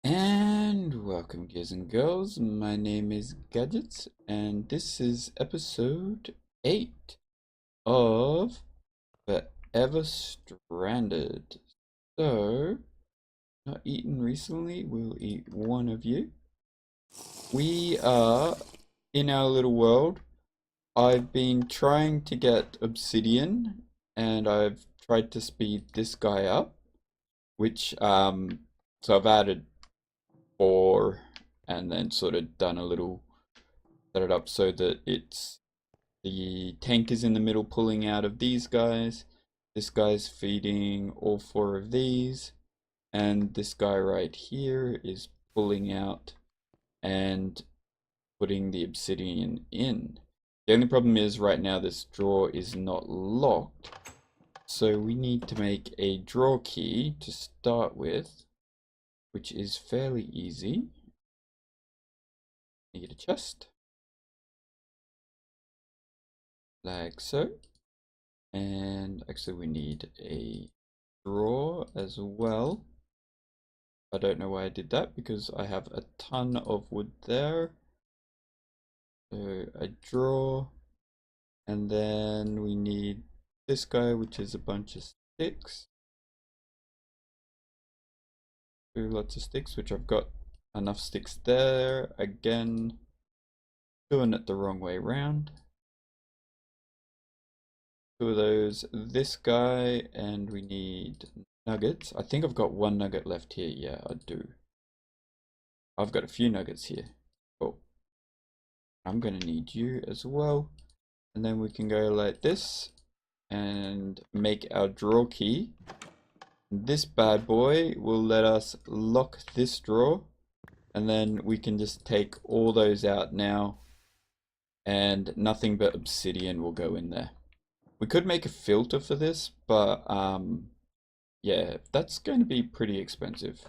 And welcome, guys and girls. My name is Gadgets, and this is episode 8 of Forever Stranded. So, not eaten recently, we'll eat one of you. We are in our little world. I've been trying to get obsidian, and I've tried to speed this guy up, which, so I've added 4 and then sort of done a little set it up so that the tank is in the middle pulling out of these guys. This guy's feeding all 4 of these, and this guy right here is pulling out and putting the obsidian in. The only problem is right now this drawer is not locked, so we need to make a drawer key to start with, which is fairly easy. Need a chest, like so. And actually we need a drawer as well. I don't know why I did that because I have a ton of wood there. So a drawer, and then we need this guy, which is a bunch of sticks. Lots of sticks, which I've got enough sticks there. Again, doing it the wrong way around. 2 of those, this guy, and we need nuggets. I think I've got 1 nugget left here. Yeah, I do. I've got a few nuggets here. Cool. I'm going to need you as well. And then we can go like this and make our drawer key. This bad boy will let us lock this drawer. And then we can just take all those out now. And nothing but obsidian will go in there. We could make a filter for this, but yeah, that's going to be pretty expensive.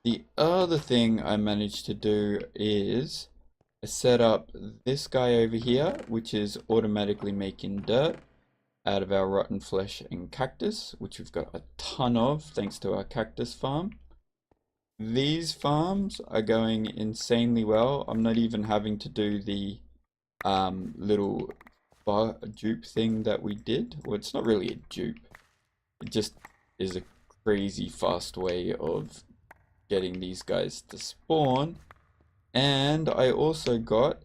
The other thing I managed to do is I set up this guy over here, which is automatically making dirt out of our rotten flesh and cactus, which we've got a ton of thanks to our cactus farm. These farms are going insanely well. I'm not even having to do the little dupe thing that we did. Well, it's not really a dupe. It just is a crazy fast way of getting these guys to spawn. And I also got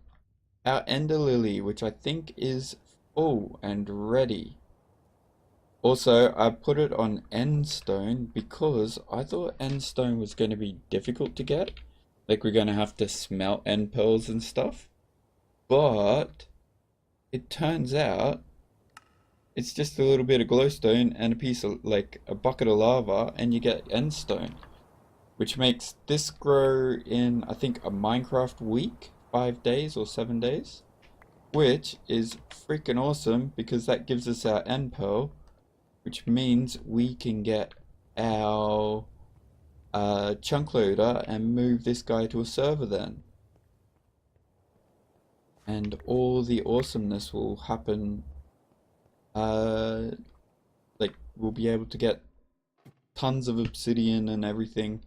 our Ender Lily, which I think is full and ready. Also, I put it on Endstone because I thought Endstone was going to be difficult to get. Like we're going to have to smelt end pearls and stuff. But it turns out it's just a little bit of glowstone and a piece of, like, a bucket of lava, and you get Endstone. Which makes this grow in, I think, a Minecraft week, 5 days or 7 days, which is freaking awesome because that gives us our end pearl, which means we can get our chunk loader and move this guy to a server then. And all the awesomeness will happen, like we'll be able to get tons of obsidian and everything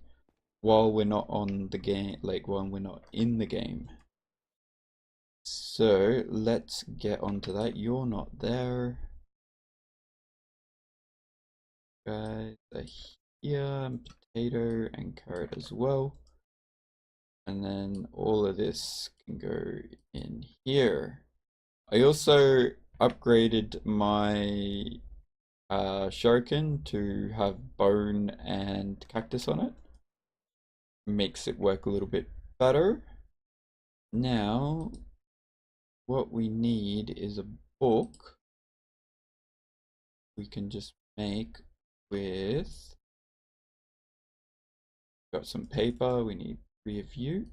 while we're not on the game, like while we're not in the game. So let's get onto that. You're not there. Guys are here, and potato and carrot as well. And then all of this can go in here. I also upgraded my shuriken to have bone and cactus on it. Makes it work a little bit better. Now what we need is a book we can just make with, got some paper, we need 3 of you,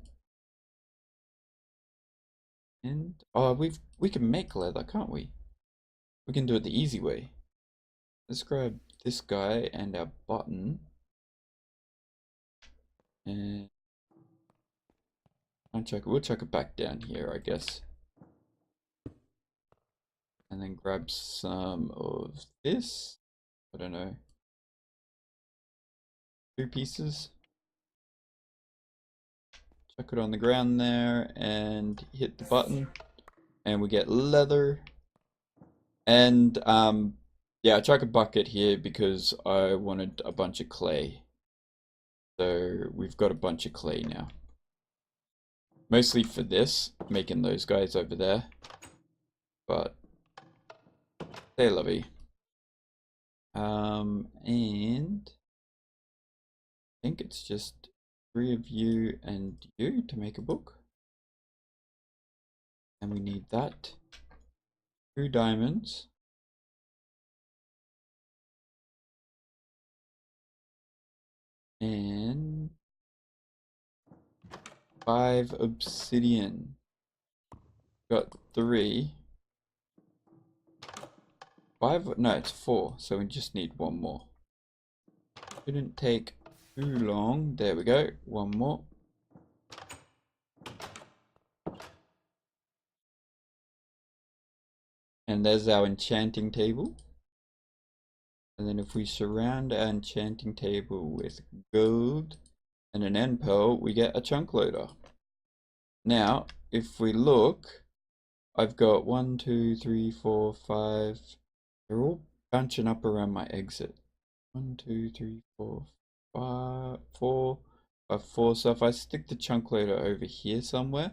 and oh, we can make leather, can't we? We can do it the easy way. Let's grab this guy and our button, and we'll chuck it back down here, I guess. And then grab some of this, I don't know, 2 pieces. chuck it on the ground there and hit the button, and we get leather. And yeah, I chuck a bucket here because I wanted a bunch of clay. So we've got a bunch of clay now. Mostly for this, making those guys over there. But they're lovely. And I think it's just 3 of you and you to make a book. And we need that. 2 diamonds. And 5 obsidian. Got 3. 5, no, it's 4, so we just need 1 more. Shouldn't take too long. There we go, 1 more. And there's our enchanting table. And then if we surround our enchanting table with gold and an end pearl, we get a chunk loader. Now, if we look, I've got 1, 2, 3, 4, 5. They're all bunching up around my exit. 1, 2, 3, 4, 5, 4, 4. So if I stick the chunk loader over here somewhere,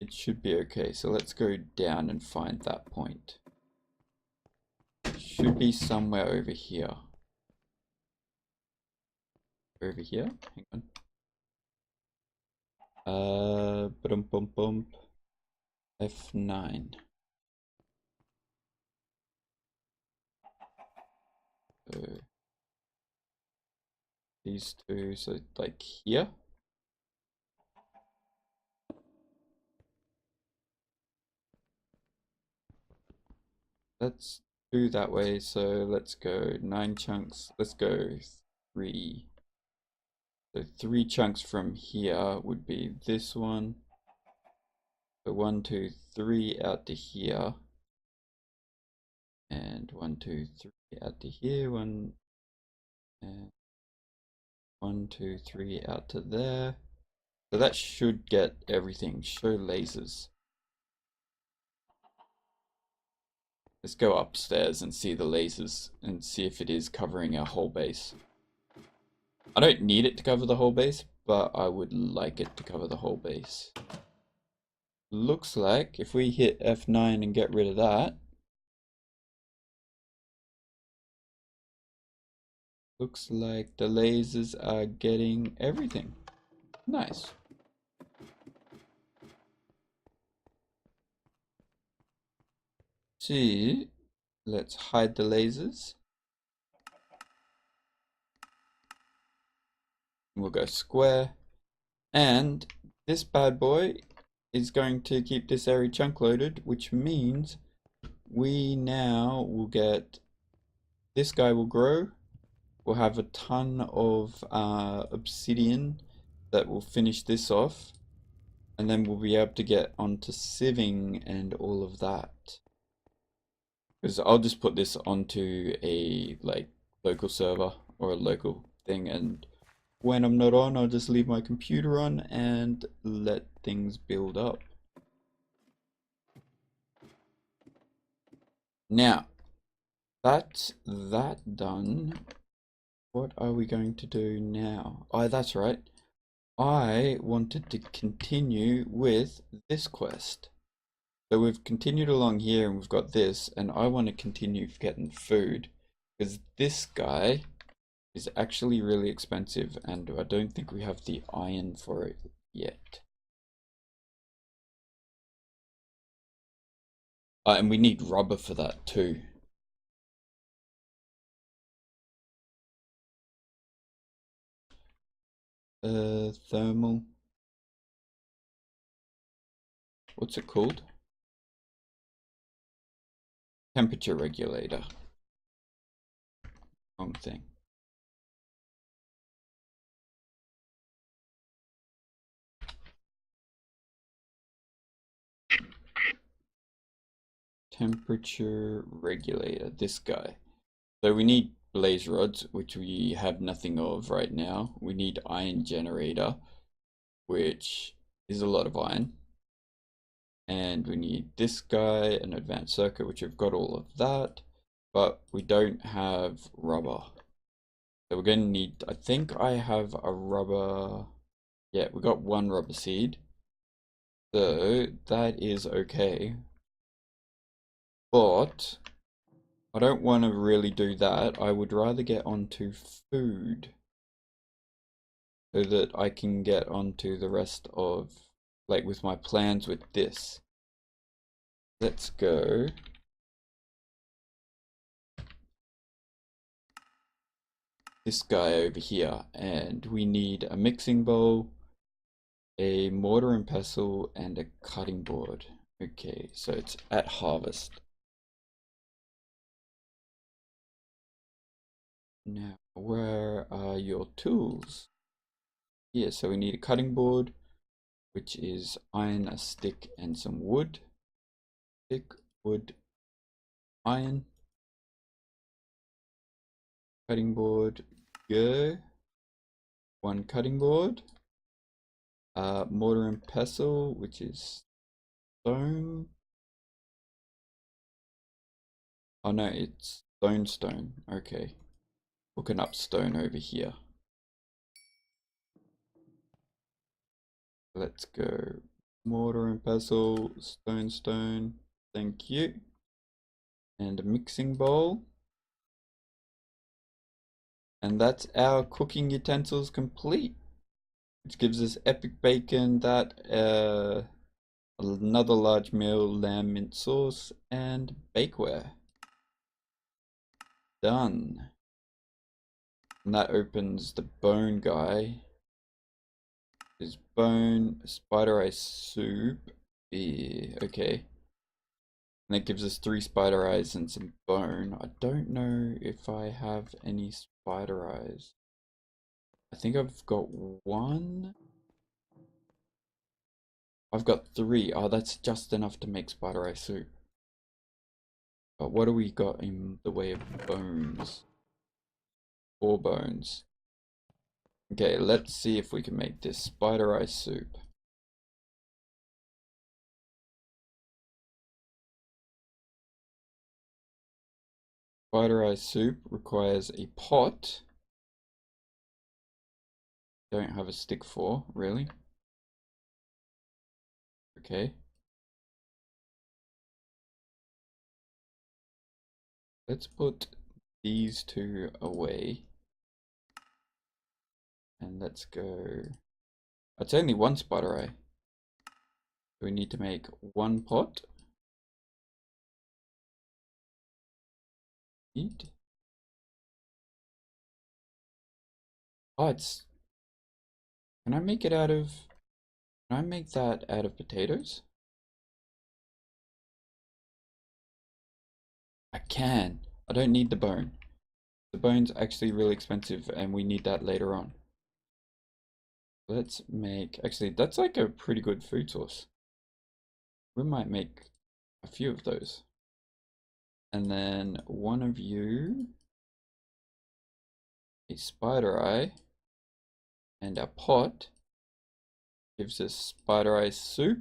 it should be okay. So let's go down and find that point. It should be somewhere over here. Over here? Hang on. F9. So these 2, so like here. Let's do that way, so let's go 9 chunks, let's go 3. So 3 chunks from here would be this one. So 1, 2, 3 out to here. And 1, 2, 3 out to here, and 1, 2, 3 out to there. So that should get everything. Show lasers. Let's go upstairs and see the lasers and see if it is covering our whole base. I don't need it to cover the whole base, but I would like it to cover the whole base. Looks like if we hit F9 and get rid of that, looks like the lasers are getting everything. Nice. See, let's hide the lasers. We'll go square, and this bad boy is going to keep this area chunk loaded, which means we now will get, this guy will grow. We'll have a ton of obsidian that will finish this off, and then we'll be able to get onto sieving and all of that. Because I'll just put this onto a like local server or a local thing, and when I'm not on, I'll just leave my computer on and let things build up. Now, that's that done. What are we going to do now? Oh, that's right. I wanted to continue with this quest. So we've continued along here and we've got this, and I want to continue getting food because this guy is actually really expensive and I don't think we have the iron for it yet. And we need rubber for that too. Thermal. What's it called? Temperature regulator. Wrong thing. Temperature regulator, this guy. So we need blaze rods, which we have nothing of right now. We need iron generator, which is a lot of iron. And we need this guy, an advanced circuit, which we've got all of that, but we don't have rubber. So we're going to need, I think I have a rubber, yeah, we got one rubber seed. So that is okay. But I don't want to really do that. I would rather get onto food so that I can get onto the rest of, like with my plans with this. Let's go. This guy over here, and we need a mixing bowl, a mortar and pestle, and a cutting board. Okay, so it's at harvest. Now, where are your tools? Here, so we need a cutting board, which is iron, a stick, and some wood. Stick, wood, iron. Cutting board, go. One cutting board. Mortar and pestle, which is stone. Oh no, it's stone. Okay. Hooking up stone over here. Let's go. Mortar and pestle, stone. Thank you. And a mixing bowl. And that's our cooking utensils complete. Which gives us epic bacon, that another large meal, lamb mint sauce, and bakeware. Done. And that opens the bone guy. Is bone, spider eye soup. Yeah, okay. And that gives us 3 spider eyes and some bone. I don't know if I have any spider eyes. I think I've got 1. I've got 3. Oh, that's just enough to make spider eye soup. But what do we got in the way of bones? 4 bones. Okay, let's see if we can make this spider eye soup. Spider eye soup requires a pot. Don't have a stick for, really? Okay. Let's put these 2 away. And let's go. It's only 1 spider eye. We need to make 1 pot. Eat. Oh, it's. Can I make it out of. Can I make that out of potatoes? I can. I don't need the bone. The bone's actually really expensive and we need that later on. Let's make. Actually, that's like a pretty good food source. We might make a few of those. And then one of you. A spider eye. And our pot gives us spider eye soup.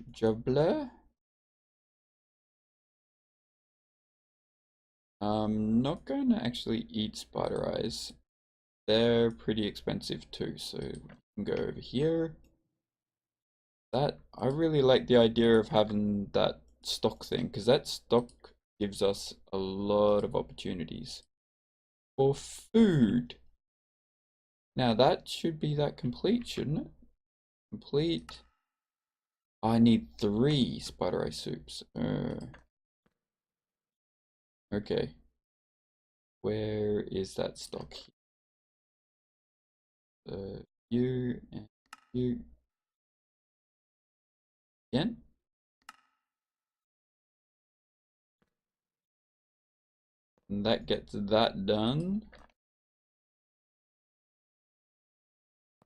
Jobler. I'm not going to actually eat spider eyes. They're pretty expensive too, so we can go over here. That I really like the idea of having that stock thing, because that stock gives us a lot of opportunities for food. Now that should be that complete, shouldn't it? Complete. I need 3 spider eye soups. Okay. Where is that stock? You and you. Again? And that gets that done.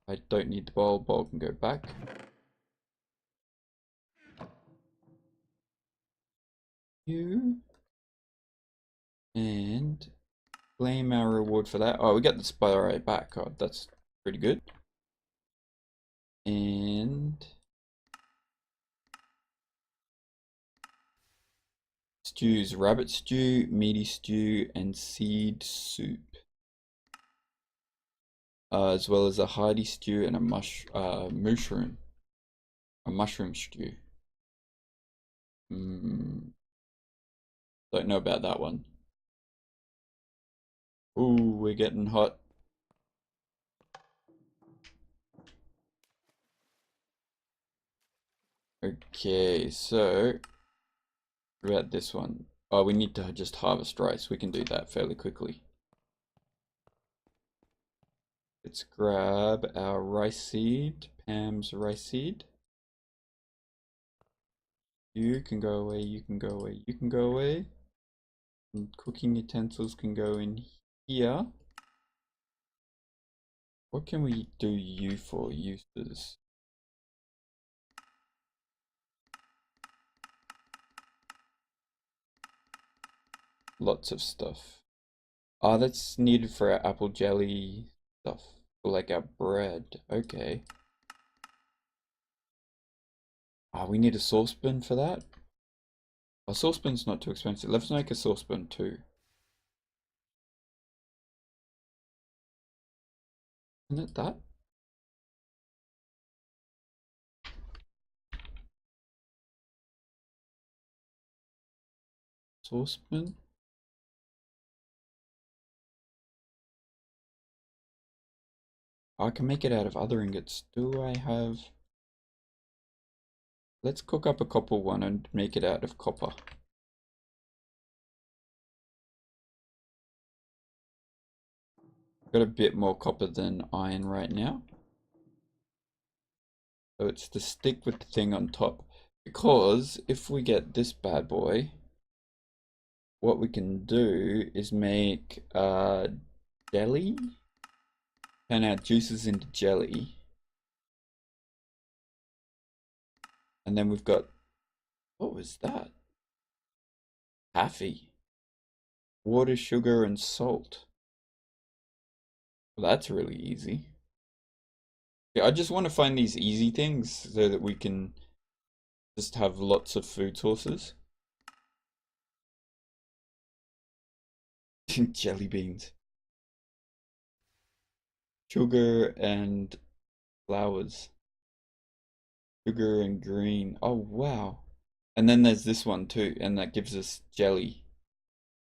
I don't need the bowl. Bowl can go back. You. And claim our reward for that. Oh, we get the spider eye back. Oh, that's pretty good. And stews, rabbit stew, meaty stew, and seed soup. As well as a hearty stew and a mushroom stew. Don't know about that one. Ooh, we're getting hot. Okay, so what about this one? Oh, we need to just harvest rice. We can do that fairly quickly. Let's grab our rice seed, Pam's rice seed. You can go away, you can go away, you can go away. And cooking utensils can go in here. What can we do you for, uses? Lots of stuff. Ah, that's needed for our apple jelly stuff. For like our bread. Okay. Ah, we need a saucepan for that. A saucepan's not too expensive. Let's make a saucepan too. Isn't it that? Saucepan? I can make it out of other ingots. Do I have... Let's cook up a copper one and make it out of copper. Got a bit more copper than iron right now. So it's to stick with the thing on top. Because if we get this bad boy, what we can do is make jelly. Turn our juices into jelly. And then we've got, what was that? Taffy. Water, sugar, and salt. Well, that's really easy. Yeah, I just want to find these easy things so that we can just have lots of food sources. Jelly beans. Sugar and flowers. Sugar and green. Oh, wow. And then there's this one too, and that gives us jelly.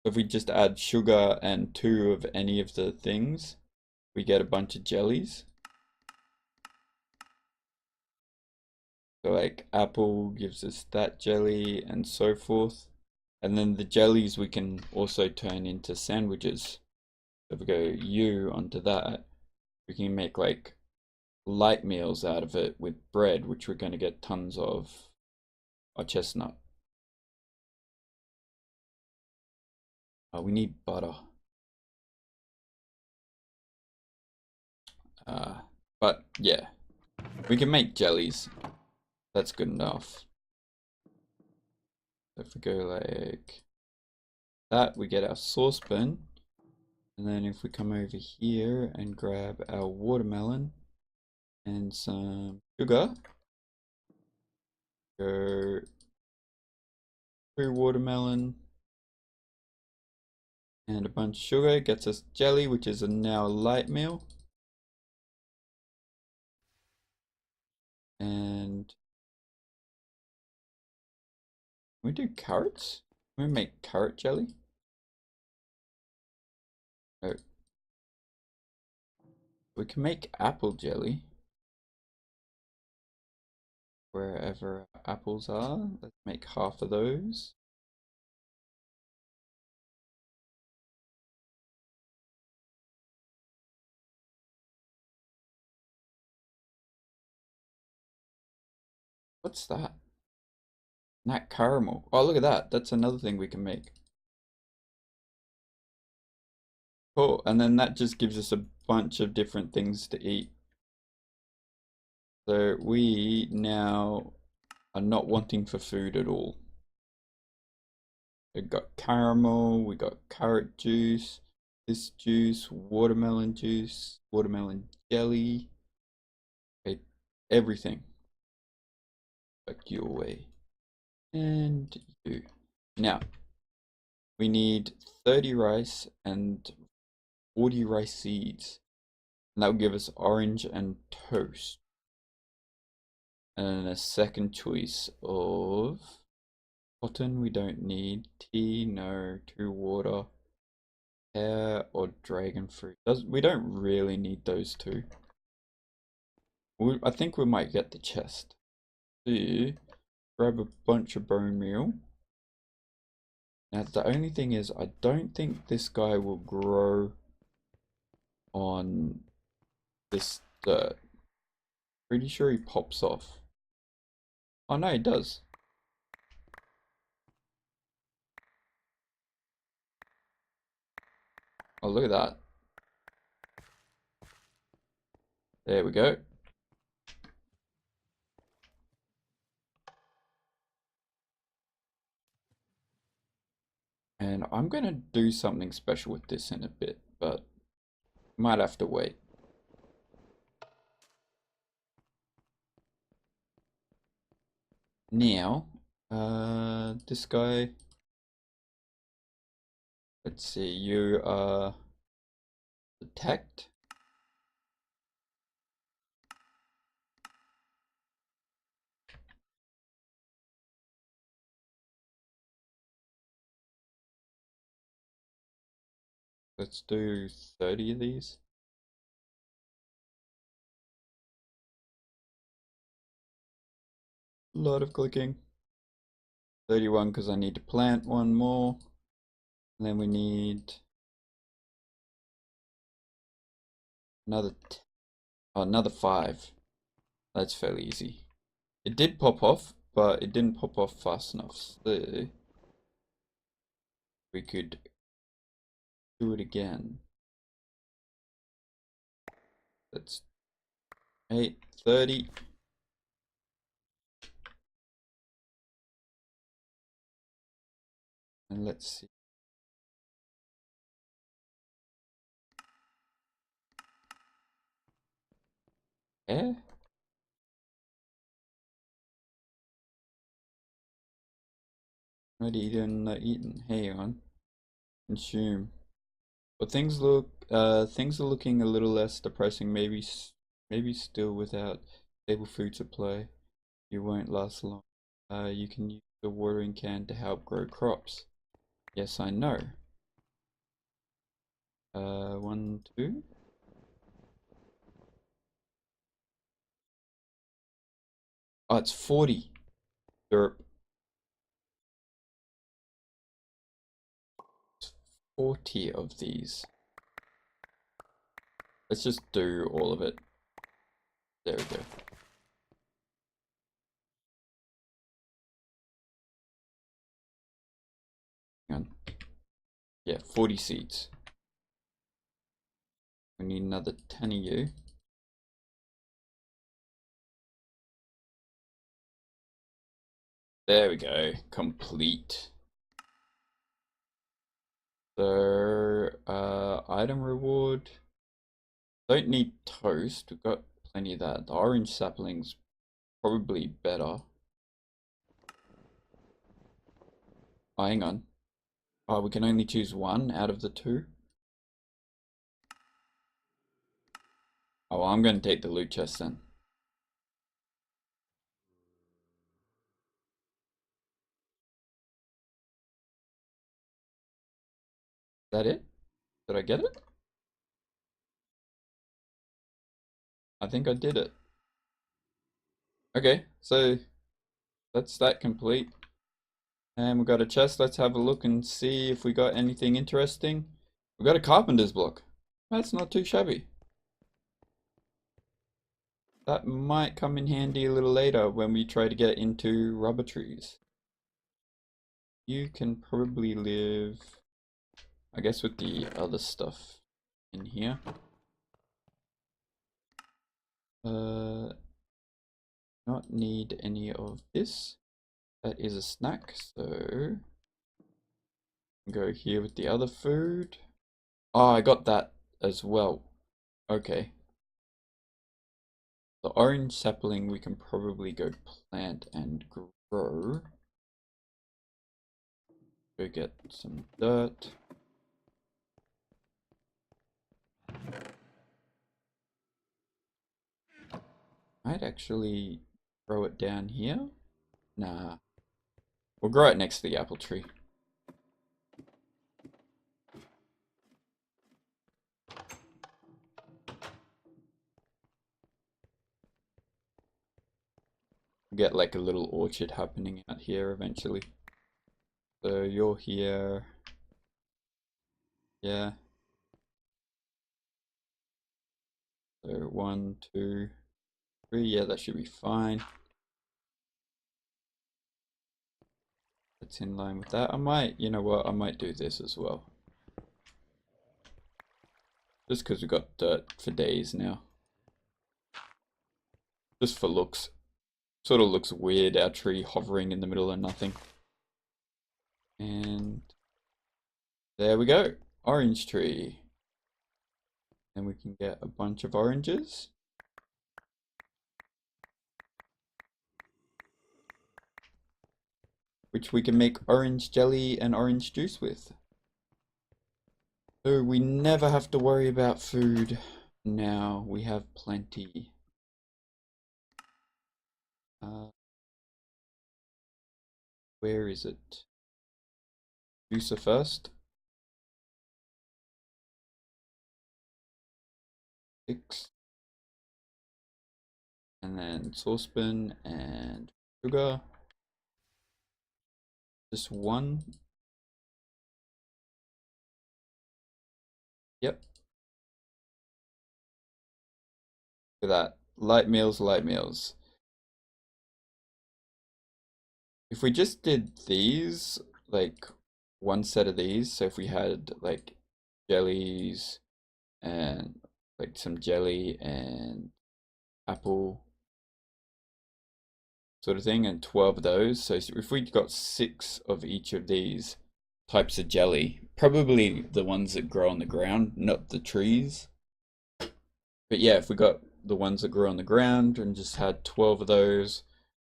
If we just add sugar and 2 of any of the things, we get a bunch of jellies. So like apple gives us that jelly and so forth. And then the jellies we can also turn into sandwiches. So if we go U onto that, we can make like light meals out of it with bread, which we're going to get tons of. A chestnut. Oh, we need butter. But yeah, we can make jellies. That's good enough. If we go like that, we get our saucepan. And then if we come over here and grab our watermelon and some sugar, go through watermelon and a bunch of sugar, gets us jelly, which is now a light meal. And can we do carrots? Can we make carrot jelly? No. We can make apple jelly. Wherever apples are, let's make half of those. What's that? Nat caramel. Oh, look at that. That's another thing we can make. Cool. And then that just gives us a bunch of different things to eat. So we now are not wanting for food at all. We've got caramel, we got carrot juice, this juice, watermelon jelly. Okay, everything. Back you away. And you. Now, we need 30 rice and 40 rice seeds. And that will give us orange and toast. And a second choice of cotton we don't need. Tea, no. 2 water. Pear or dragon fruit. We don't really need those two. I think we might get the chest. So, grab a bunch of bone meal. Now the only thing is, I don't think this guy will grow on this dirt. Pretty sure he pops off. Oh no, he does. Oh, look at that. There we go. And I'm gonna do something special with this in a bit, but might have to wait. Now, this guy, let's see, you are detect. Let's do 30 of these. A lot of clicking. 31 because I need to plant one more. And then we need another another 5. That's fairly easy. It did pop off, but it didn't pop off fast enough. So we could do it again. That's 8, 30. And let's see. Yeah. Already eaten, not eaten. Hang on. Consume. But things are looking a little less depressing. Maybe still without stable food supply, you won't last long. You can use the watering can to help grow crops. Yes, I know. 1, 2. Oh, it's 40. Derp. It's 40 of these. Let's just do all of it. There we go. Hang on. Yeah, 40 seeds. We need another 10 of you. There we go. Complete. So, item reward. Don't need toast. We've got plenty of that. The orange sapling's probably better. Oh, hang on. Oh, we can only choose one out of the 2. Oh, well, I'm going to take the loot chest then. Is that it? Did I get it? I think I did it. Okay, so that's that complete. And we got a chest. Let's have a look and see if we got anything interesting. We got a carpenter's block. That's not too shabby. That might come in handy a little later when we try to get into rubber trees. You can probably live, I guess, with the other stuff in here. Not need any of this. That is a snack, so go here with the other food. Oh, I got that as well. Okay. The orange sapling we can probably go plant and grow. Go get some dirt. Might actually grow it down here. Nah. We'll grow it next to the apple tree. Get like a little orchard happening out here eventually. So you're here. Yeah. So 1, 2, 3. Yeah, that should be fine. That's in line with that. I might, you know what, I might do this as well. Just because we've got dirt for days now. Just for looks. Sort of looks weird, our tree hovering in the middle of nothing. And there we go. Orange tree. And we can get a bunch of oranges. Which we can make orange jelly and orange juice with. So we never have to worry about food now. We have plenty. Where is it? Juicer first. 6. And then saucepan and sugar. Just 1. Yep. Look at that. Light meals, light meals. If we just did these, like one set of these, so if we had like jellies and like some jelly and apple sort of thing, and 12 of those, so if we got 6 of each of these types of jelly, probably the ones that grow on the ground, not the trees, but yeah, if we got the ones that grow on the ground and just had 12 of those,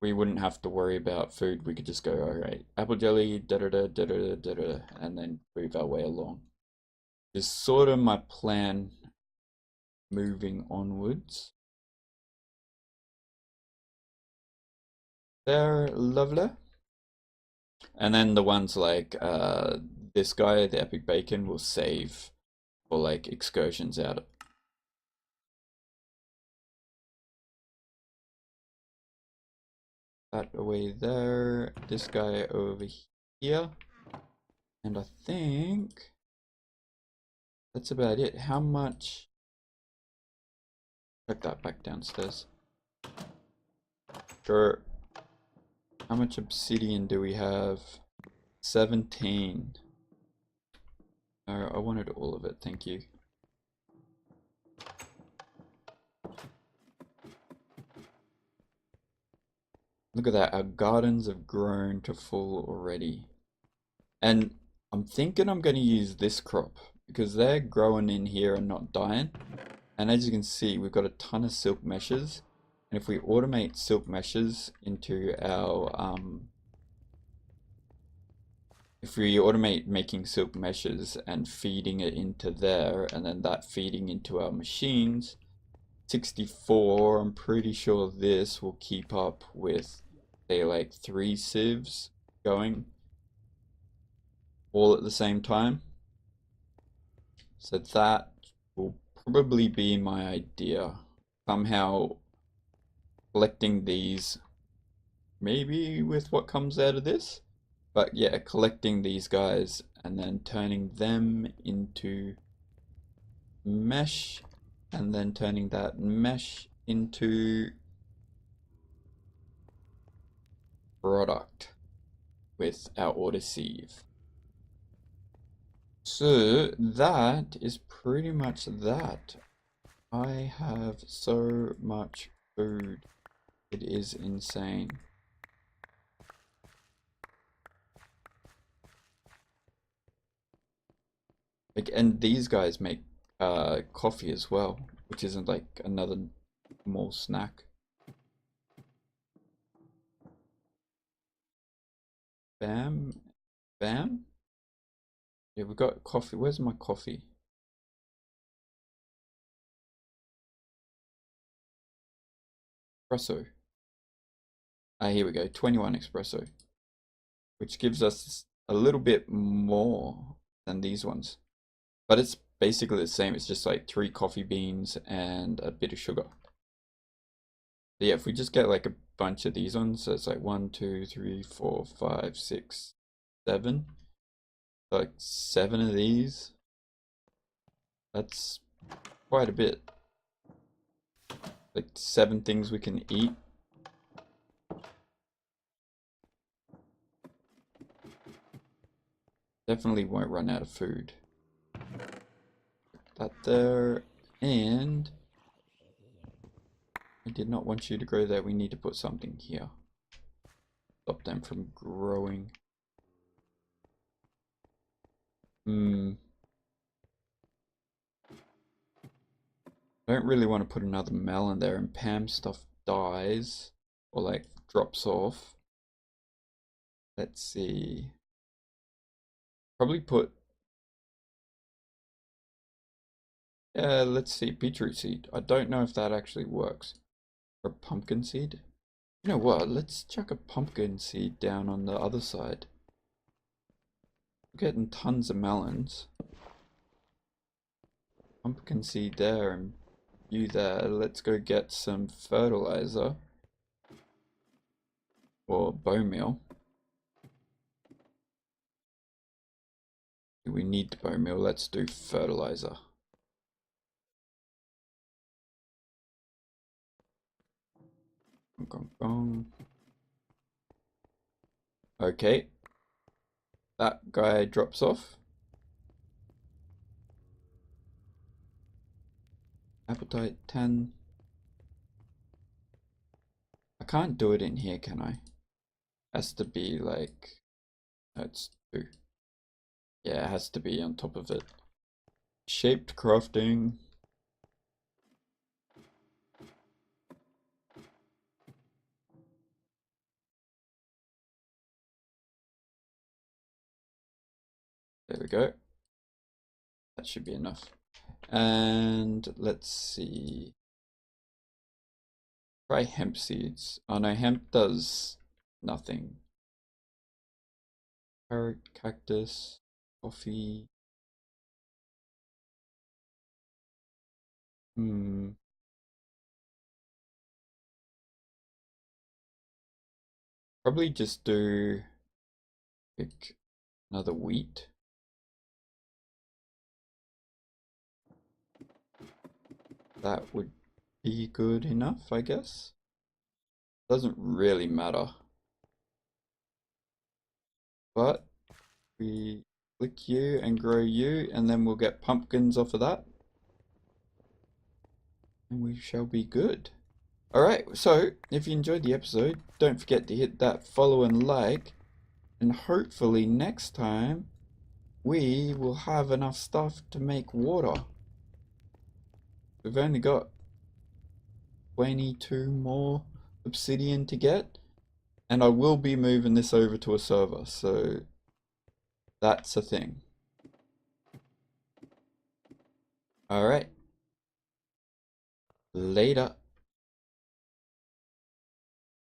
we wouldn't have to worry about food. We could just go, all right, apple jelly, da da da da da da da, and then move our way along. Is sort of my plan moving onwards. There, lovely. And then the ones like this guy, the epic bacon, will save for like excursions out. That away there, this guy over here, and I think that's about it. How much? Check that back downstairs. Sure. How much obsidian do we have? 17. No, I wanted all of it, thank you. Look at that, our gardens have grown to full already. And I'm thinking I'm going to use this crop because they're growing in here and not dying. And as you can see, we've got a ton of silk meshes. And if we automate silk meshes into our, if we automate making silk meshes and feeding it into there, and then that feeding into our machines, 64, I'm pretty sure this will keep up with, say, like 3 sieves going all at the same time. So that will probably be my idea. Somehow collecting these, maybe with what comes out of this, but yeah, collecting these guys and then turning them into mesh, and then turning that mesh into product with our autosieve. So that is pretty much that. I have so much food. It is insane. Like, and these guys make coffee as well, which isn't like another More snack. Bam. Bam. Yeah, we got coffee. Where's my coffee? Espresso. Ah, here we go. 21 espresso. Which gives us a little bit more than these ones. But it's basically the same. It's just like 3 coffee beans and a bit of sugar. But yeah, if we just get like a bunch of these ones, so it's like 1, 2, 3, 4, 5, 6, 7. Like 7 of these. That's quite a bit. Like 7 things we can eat. Definitely won't run out of food. That there, and I did not want you to grow there. We need to put something here. Stop them from growing. Don't really want to put another melon there, and Pam's stuff dies or like drops off. Let's see. Probably put, let's see, beetroot seed. I don't know if that actually works. Or pumpkin seed. You know what? Let's chuck a pumpkin seed down on the other side. We're getting tons of melons. Pumpkin seed there and you there. Let's go get some fertilizer. Or bone meal. Do we need the bone meal? Let's do fertilizer. Gong, gong. Okay. That guy drops off. Appetite 10. I can't do it in here, can I? Has to be like, that's 2. Yeah, it has to be on top of it. Shaped crafting. There we go. That should be enough. And let's see. Try hemp seeds. Oh no, hemp does nothing. Carrot, cactus, coffee. Probably just do pick another wheat. That would be good enough, I guess. Doesn't really matter. But we click you and grow you, and then we'll get pumpkins off of that. And we shall be good. Alright, so if you enjoyed the episode, don't forget to hit that follow and like. And hopefully next time we will have enough stuff to make water. We've only got 22 more obsidian to get. And I will be moving this over to a server, so that's a thing. Alright. Later.